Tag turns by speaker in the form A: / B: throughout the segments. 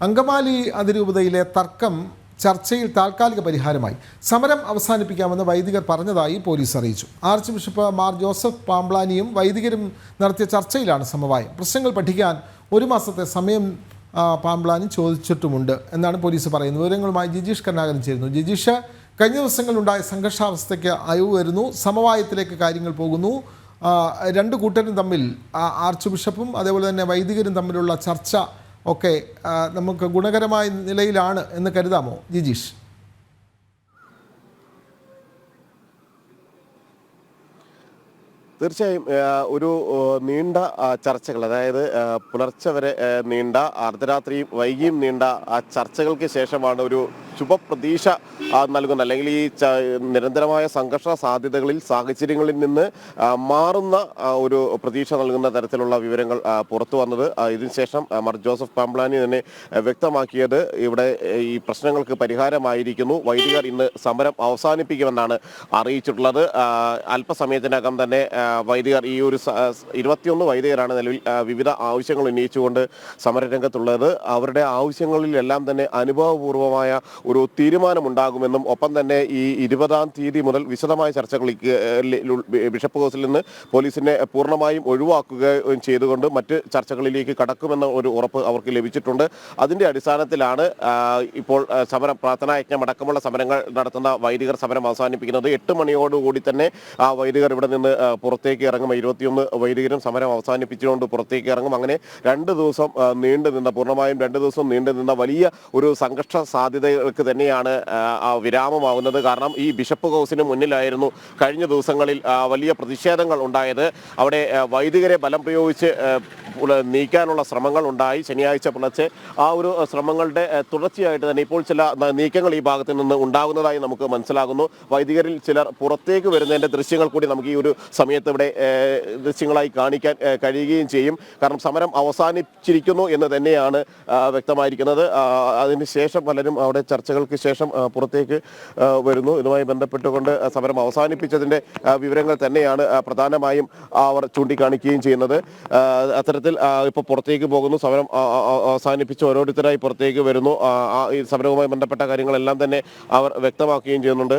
A: അങ്കമാലി അതിരൂപതയിലെ തർക്കം ചർച്ചയിൽ താൽക്കാലിക പരിഹാരമായി. സമരം അവസാനിപ്പിക്കാമെന്ന് വൈദികർ പറഞ്ഞതായി പോലീസ് അറിയിച്ചു. ആർച്ച് ബിഷപ്പ് മാർ ജോസഫ് പാംബ്ലാനിയും വൈദികരും നടത്തിയ ചർച്ചയിലാണ് സമവായം. പ്രശ്നങ്ങൾ പഠിക്കാൻ 1 മാസത്തെ സമയം പാംബ്ലാനി ചോദിച്ചിട്ടുമുണ്ട് എന്നാണ് പോലീസ് പറയുന്നത്. വിവരങ്ങളുമായി ജിജീഷ് കരുണാകരൻ ചേരുന്നു. ജിജീഷ്, കഴിഞ്ഞ ദിവസങ്ങളിലുണ്ടായ സംഘർഷാവസ്ഥയ്ക്ക് അയവ് വരുന്നു, സമവായത്തിലേക്ക് കാര്യങ്ങൾ പോകുന്നു. രണ്ട് കൂട്ടരും തമ്മിൽ, ആർച്ച് ബിഷപ്പും അതേപോലെ തന്നെ വൈദികരും തമ്മിലുള്ള ചർച്ച ഒക്കെ നമുക്ക് ഗുണകരമായ നിലയിലാണ് എന്ന് കരുതാമോ ജിജീഷ്?
B: തീർച്ചയായും ഒരു നീണ്ട ചർച്ചകൾ, അതായത് പുലർച്ചെ വരെ നീണ്ട, അർദ്ധരാത്രിയും വൈകിയും നീണ്ട ചർച്ചകൾക്ക് ശേഷമാണ് ഒരു ശുഭപ്രതീക്ഷ നൽകുന്ന, അല്ലെങ്കിൽ ഈ നിരന്തരമായ സംഘർഷ സാധ്യതകളിൽ, സാഹചര്യങ്ങളിൽ നിന്ന് മാറുന്ന ഒരു പ്രതീക്ഷ നൽകുന്ന തരത്തിലുള്ള വിവരങ്ങൾ പുറത്തു വന്നത്. ഇതിനുശേഷം മാർ ജോസഫ് പാംബ്ലാനി തന്നെ വ്യക്തമാക്കിയത് ഇവിടെ ഈ പ്രശ്നങ്ങൾക്ക് പരിഹാരമായിരിക്കുന്നു, വൈദികർ ഇന്ന് സമരം അവസാനിപ്പിക്കുമെന്നാണ് അറിയിച്ചിട്ടുള്ളത്. അല്പസമയത്തിനകം തന്നെ വൈദികർ, ഈ ഒരു 21 വൈദികരാണ് നിലവിൽ വിവിധ ആവശ്യങ്ങൾ ഉന്നയിച്ചുകൊണ്ട് സമരരംഗത്തുള്ളത്. അവരുടെ ആവശ്യങ്ങളിലെല്ലാം തന്നെ അനുഭവപൂർവമായ ഒരു തീരുമാനമുണ്ടാകുമെന്നും ഒപ്പം തന്നെ ഈ 20-ാം തീയതി മുതൽ വിശദമായ ചർച്ചകളിലേക്ക് ബിഷപ്പ് ഹൗസിൽ നിന്ന് പോലീസിനെ പൂർണ്ണമായും ഒഴിവാക്കുകയും ചെയ്തുകൊണ്ട് മറ്റ് ചർച്ചകളിലേക്ക് കടക്കുമെന്ന ഒരു ഉറപ്പ് അവർക്ക് ലഭിച്ചിട്ടുണ്ട്. അതിൻ്റെ അടിസ്ഥാനത്തിലാണ് ഇപ്പോൾ സമരം, പ്രാർത്ഥനായജ്ഞം അടക്കമുള്ള സമരങ്ങൾ നടത്തുന്ന വൈദികർ സമരം അവസാനിപ്പിക്കുന്നത്. 8 മണിയോടുകൂടി തന്നെ ആ വൈദികർ ഇവിടെ നിന്ന് പുറത്തേക്ക് ഇറങ്ങും. 21 വൈദികരും സമരം അവസാനിപ്പിച്ചുകൊണ്ട് പുറത്തേക്ക് ഇറങ്ങും. അങ്ങനെ 2 ദിവസം നീണ്ടുനിന്ന, പൂർണ്ണമായും 2 ദിവസം നീണ്ടുനിന്ന വലിയ ഒരു സംഘർഷ സാധ്യതകൾക്ക് തന്നെയാണ് വിരാമമാവുന്നത്. കാരണം ഈ ബിഷപ്പ് ഹൗസിന് മുന്നിലായിരുന്നു കഴിഞ്ഞ ദിവസങ്ങളിൽ വലിയ പ്രതിഷേധങ്ങൾ ഉണ്ടായത്. അവിടെ വൈദികരെ ബലം പ്രയോഗിച്ച് നീക്കാനുള്ള ശ്രമങ്ങൾ ഉണ്ടായി. ശനിയാഴ്ച പുലർച്ചെ ആ ഒരു ശ്രമങ്ങളുടെ തുടർച്ചയായിട്ട് തന്നെ ഇപ്പോൾ ചില നീക്കങ്ങൾ ഈ ഭാഗത്ത് നിന്ന് ഉണ്ടാകുന്നതായി നമുക്ക് മനസ്സിലാകുന്നു. വൈദികരിൽ ചിലർ പുറത്തേക്ക് വരുന്നതിൻ്റെ ദൃശ്യങ്ങൾ കൂടി നമുക്ക് ഈ ഒരു സമയത്ത് ഇവിടെ ദൃശ്യങ്ങളായി കാണിക്കാൻ കഴിയുകയും ചെയ്യും. കാരണം സമരം അവസാനിച്ചിരിക്കുന്നു എന്ന് തന്നെയാണ് വ്യക്തമായിരിക്കുന്നത്. അതിനുശേഷം പലരും അവിടെ ചർച്ചകൾക്ക് ശേഷം പുറത്തേക്ക് വരുന്നു. ഇതുമായി ബന്ധപ്പെട്ടുകൊണ്ട് സമരം അവസാനിപ്പിച്ചതിൻ്റെ വിവരങ്ങൾ തന്നെയാണ് പ്രധാനമായും അവർ ചൂണ്ടിക്കാണിക്കുകയും ചെയ്യുന്നത്. അത്തരത്തിൽ ഇപ്പോൾ പുറത്തേക്ക് പോകുന്നു, സമരം അവസാനിപ്പിച്ച് ഓരോരുത്തരായി പുറത്തേക്ക് വരുന്നു. ഈ സമരവുമായി ബന്ധപ്പെട്ട കാര്യങ്ങളെല്ലാം തന്നെ അവർ വ്യക്തമാക്കുകയും ചെയ്യുന്നുണ്ട്.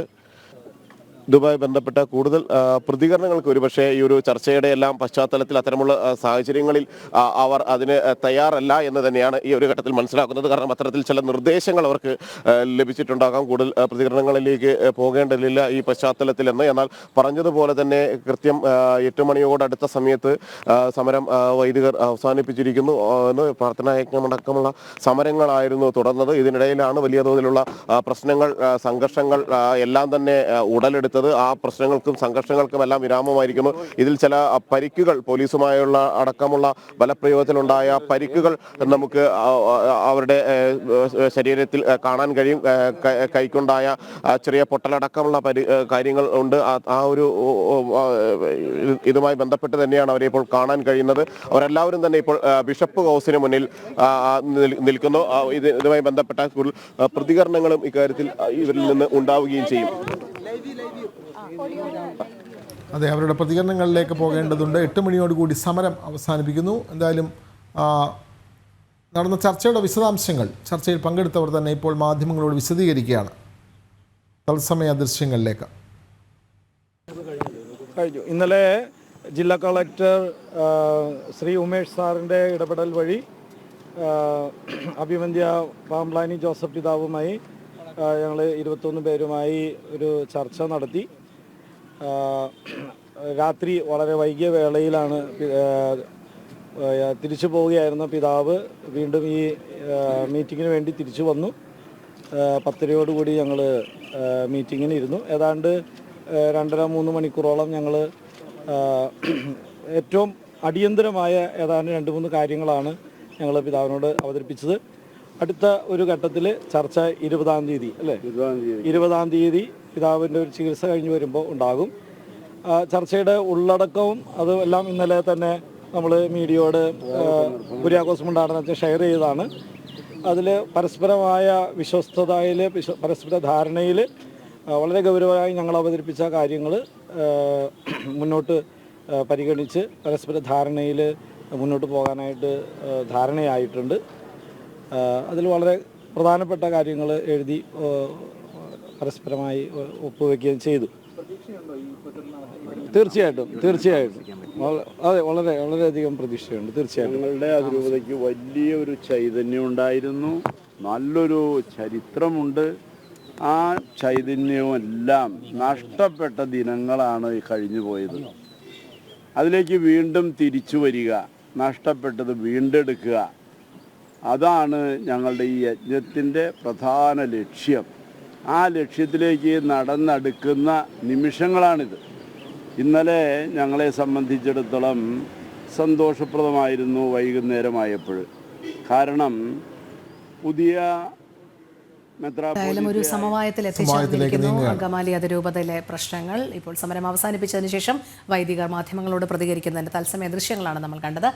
B: ഇതുമായി ബന്ധപ്പെട്ട കൂടുതൽ പ്രതികരണങ്ങൾക്ക് ഒരുപക്ഷെ ഈ ഒരു ചർച്ചയുടെ എല്ലാം പശ്ചാത്തലത്തിൽ അത്തരമുള്ള സാഹചര്യങ്ങളിൽ അവർ അതിന് തയ്യാറല്ല എന്ന് തന്നെയാണ് ഈ ഒരു ഘട്ടത്തിൽ മനസ്സിലാക്കുന്നത്. കാരണം അത്തരത്തിൽ ചില നിർദ്ദേശങ്ങൾ അവർക്ക് ലഭിച്ചിട്ടുണ്ടാകാം. കൂടുതൽ പ്രതികരണങ്ങളിലേക്ക് പോകേണ്ടതില്ല ഈ പശ്ചാത്തലത്തിൽ എന്ന്. എന്നാൽ പറഞ്ഞതുപോലെ തന്നെ കൃത്യം 8 മണിയോടടുത്ത സമയത്ത് സമരം വൈദികർ അവസാനിപ്പിച്ചിരിക്കുന്നു എന്ന്. പ്രാർത്ഥനായജ്ഞമടക്കമുള്ള സമരങ്ങളായിരുന്നു തുടർന്നത്. ഇതിനിടയിലാണ് വലിയ തോതിലുള്ള പ്രശ്നങ്ങൾ, സംഘർഷങ്ങൾ എല്ലാം തന്നെ ഉടലെടുത്തത്. ആ പ്രശ്നങ്ങൾക്കും സംഘർഷങ്ങൾക്കും എല്ലാം വിരാമമായിരിക്കുന്നു. ഇതിൽ ചില പരിക്കുകൾ, പോലീസുമായുള്ള അടക്കമുള്ള ബലപ്രയോഗത്തിലുണ്ടായ പരിക്കുകൾ നമുക്ക് അവരുടെ ശരീരത്തിൽ കാണാൻ കഴിയും. കൈക്കുണ്ടായ ചെറിയ പൊട്ടലടക്കമുള്ള കാര്യങ്ങൾ ഉണ്ട്. ആ ഒരു ഇതുമായി ബന്ധപ്പെട്ട് തന്നെയാണ് അവരെ ഇപ്പോൾ കാണാൻ കഴിയുന്നത്. അവരെല്ലാവരും തന്നെ ഇപ്പോൾ ബിഷപ്പ് ഹൗസിന് മുന്നിൽ നിൽക്കുന്നു. ഇതുമായി ബന്ധപ്പെട്ട കൂടുതൽ പ്രതികരണങ്ങളും ഇക്കാര്യത്തിൽ ഇവരിൽ നിന്ന് ഉണ്ടാവുകയും ചെയ്യും.
A: അതെ, അവരുടെ പ്രതികരണങ്ങളിലേക്ക് പോകേണ്ടതുണ്ട്. 8 മണിയോടുകൂടി സമരം അവസാനിപ്പിക്കുന്നു. എന്തായാലും നടന്ന ചർച്ചയുടെ വിശദാംശങ്ങൾ ചർച്ചയിൽ പങ്കെടുത്തവർ തന്നെ ഇപ്പോൾ മാധ്യമങ്ങളോട് വിശദീകരിക്കുകയാണ്. തത്സമയ ദൃശ്യങ്ങളിലേക്ക്
C: കഴിഞ്ഞു. ഇന്നലെ ജില്ലാ കളക്ടർ ശ്രീ ഉമേഷ് സാറിൻ്റെ ഇടപെടൽ വഴി അഭിവന്ദ്യ പാംബ്ലാനി ജോസഫ് പിതാവുമായി ഞങ്ങൾ 21 പേരുമായി ഒരു ചർച്ച നടത്തി. രാത്രി വളരെ വൈകിയ വേളയിലാണ് തിരിച്ചു പോവുകയായിരുന്ന പിതാവ് വീണ്ടും ഈ മീറ്റിങ്ങിന് വേണ്ടി തിരിച്ചു വന്നു. 10:30 ഞങ്ങൾ മീറ്റിങ്ങിന് ഇരുന്നു. ഏതാണ്ട് 2.5-3 മണിക്കൂറോളം ഞങ്ങൾ ഏറ്റവും അടിയന്തരമായ ഏതാണ്ട് 2-3 കാര്യങ്ങളാണ് ഞങ്ങൾ പിതാവിനോട് അവതരിപ്പിച്ചത്. അടുത്ത ഒരു ഘട്ടത്തിൽ ചർച്ച 20-ാം തീയതി അല്ലേ, 20-ാം തീയതി പിതാവിൻ്റെ ഒരു ചികിത്സ കഴിഞ്ഞ് വരുമ്പോൾ ഉണ്ടാകും. ചർച്ചയുടെ ഉള്ളടക്കവും അതെല്ലാം ഇന്നലെ തന്നെ നമ്മൾ മീഡിയയോട് കുര്യാക്കോസ് മുണ്ടാടനത്തെ ഷെയർ ചെയ്തതാണ്. അതിൽ പരസ്പരമായ വിശ്വസ്തതയിൽ, പരസ്പര ധാരണയിൽ വളരെ ഗൗരവമായി ഞങ്ങൾ അവതരിപ്പിച്ച കാര്യങ്ങൾ മുന്നോട്ട് പരിഗണിച്ച് പരസ്പര ധാരണയിൽ മുന്നോട്ട് പോകാനായിട്ട് ധാരണയായിട്ടുണ്ട്. അതിൽ വളരെ പ്രധാനപ്പെട്ട കാര്യങ്ങൾ എഴുതി പരസ്പരമായി ഒപ്പുവെക്കുകയും ചെയ്തു. തീർച്ചയായിട്ടും അതെ, വളരെയധികം പ്രതീക്ഷയുണ്ട്. തീർച്ചയായിട്ടും
D: ഞങ്ങളുടെ അതിരൂപതയ്ക്ക് വലിയ ഒരു ചൈതന്യം ഉണ്ടായിരുന്നു, നല്ലൊരു ചരിത്രമുണ്ട്. ആ ചൈതന്യമെല്ലാം നഷ്ടപ്പെട്ട ദിനങ്ങളാണ് കഴിഞ്ഞു പോയത്. അതിലേക്ക് വീണ്ടും തിരിച്ചു വരിക, നഷ്ടപ്പെട്ടത് വീണ്ടെടുക്കുക, അതാണ് ഞങ്ങളുടെ ഈ യജ്ഞത്തിൻ്റെ പ്രധാന ലക്ഷ്യം. ആ ലക്ഷ്യത്തിലേക്ക് നടന്നെടുക്കുന്ന നിമിഷങ്ങളാണിത്. ഇന്നലെ ഞങ്ങളെ സംബന്ധിച്ചിടത്തോളം സന്തോഷപ്രദമായിരുന്നു വൈകുന്നേരമായപ്പോൾ. കാരണം പുതിയ
E: ഒരു സമവായത്തിൽ എത്തിച്ചേർന്നിരിക്കുന്നു. അങ്കമാലി അതിരൂപതയിലെ പ്രശ്നങ്ങൾ ഇപ്പോൾ സമരം അവസാനിപ്പിച്ചതിന് ശേഷം വൈദികർ മാധ്യമങ്ങളോട് പ്രതികരിക്കുന്നതിന്റെ തത്സമയ ദൃശ്യങ്ങളാണ് നമ്മൾ കണ്ടത്.